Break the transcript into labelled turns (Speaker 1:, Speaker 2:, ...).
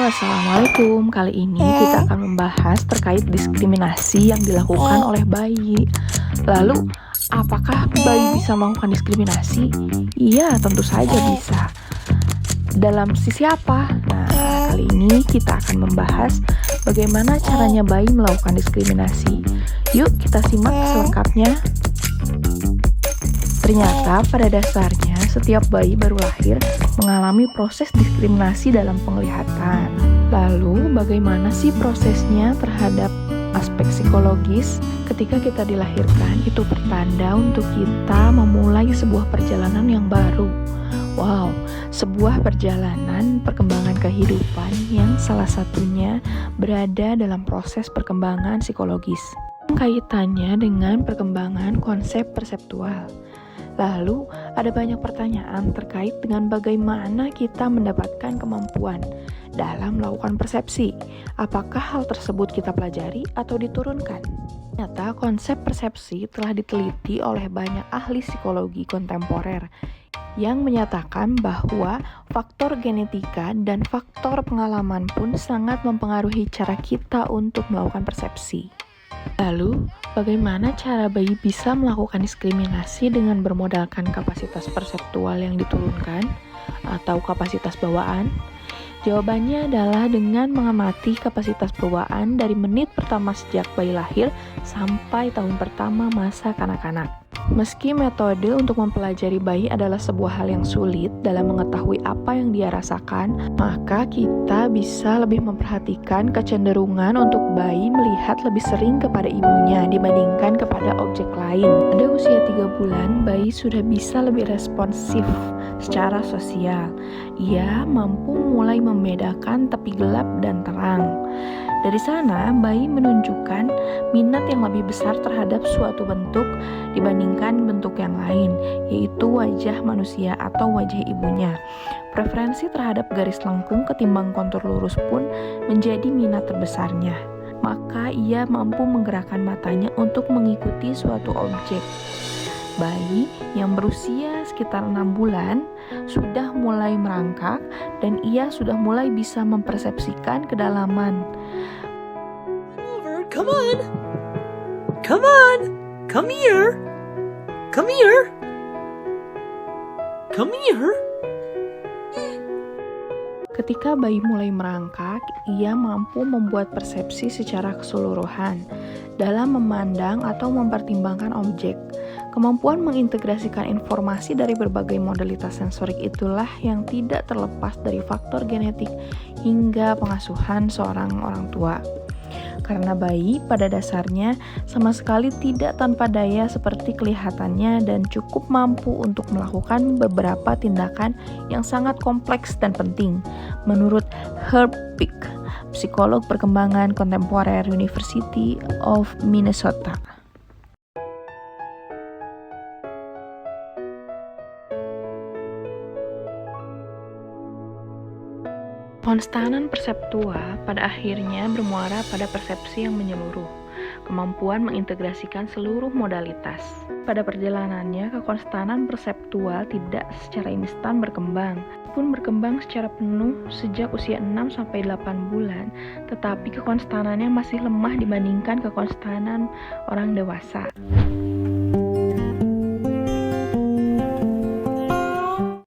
Speaker 1: Assalamualaikum. Kali ini kita akan membahas terkait diskriminasi yang dilakukan oleh bayi. Lalu, apakah bayi bisa melakukan diskriminasi? Iya, tentu saja bisa. Dalam sisi apa? Nah, kali ini kita akan membahas bagaimana caranya bayi melakukan diskriminasi. Yuk, kita simak selengkapnya. Ternyata pada dasarnya setiap bayi baru lahir mengalami proses diskriminasi dalam penglihatan. Lalu bagaimana sih prosesnya terhadap aspek psikologis? Ketika kita dilahirkan itu pertanda untuk kita memulai sebuah perjalanan yang baru. Wow, sebuah perjalanan perkembangan kehidupan yang salah satunya berada dalam proses perkembangan psikologis. Kaitannya dengan perkembangan konsep perseptual. Lalu, ada banyak pertanyaan terkait dengan bagaimana kita mendapatkan kemampuan dalam melakukan persepsi. Apakah hal tersebut kita pelajari atau diturunkan? Ternyata konsep persepsi telah diteliti oleh banyak ahli psikologi kontemporer yang menyatakan bahwa faktor genetika dan faktor pengalaman pun sangat mempengaruhi cara kita untuk melakukan persepsi. Lalu, bagaimana cara bayi bisa melakukan diskriminasi dengan bermodalkan kapasitas perseptual yang diturunkan atau kapasitas bawaan? Jawabannya adalah dengan mengamati kapasitas bawaan dari menit pertama sejak bayi lahir sampai tahun pertama masa kanak-kanak. Meski metode untuk mempelajari bayi adalah sebuah hal yang sulit dalam mengetahui apa yang dia rasakan, maka kita bisa lebih memperhatikan kecenderungan untuk bayi melihat lebih sering kepada ibunya dibandingkan kepada objek lain. Pada usia 3 bulan, bayi sudah bisa lebih responsif secara sosial. Ia mampu mulai membedakan tepi gelap dan terang. Dari sana, bayi menunjukkan minat yang lebih besar terhadap suatu bentuk dibandingkan bentuk yang lain, yaitu wajah manusia atau wajah ibunya. Preferensi terhadap garis lengkung ketimbang kontur lurus pun menjadi minat terbesarnya. Maka ia mampu menggerakkan matanya untuk mengikuti suatu objek. Bayi yang berusia sekitar 6 bulan sudah mulai merangkak dan ia sudah mulai bisa mempersepsikan kedalaman.
Speaker 2: Come on! Come on! Come here! Come here! Come here!
Speaker 1: Ketika bayi mulai merangkak, ia mampu membuat persepsi secara keseluruhan dalam memandang atau mempertimbangkan objek. Kemampuan mengintegrasikan informasi dari berbagai modalitas sensorik itulah yang tidak terlepas dari faktor genetik hingga pengasuhan seorang orang tua. Karena bayi pada dasarnya sama sekali tidak tanpa daya seperti kelihatannya dan cukup mampu untuk melakukan beberapa tindakan yang sangat kompleks dan penting, menurut Herb Peck, psikolog perkembangan kontemporer University of Minnesota. Konstanan perseptual pada akhirnya bermuara pada persepsi yang menyeluruh, kemampuan mengintegrasikan seluruh modalitas. Pada perjalanannya, kekonstanan perseptual tidak secara instan berkembang, pun berkembang secara penuh sejak usia 6-8 bulan, tetapi kekonstanannya masih lemah dibandingkan kekonstanan orang dewasa.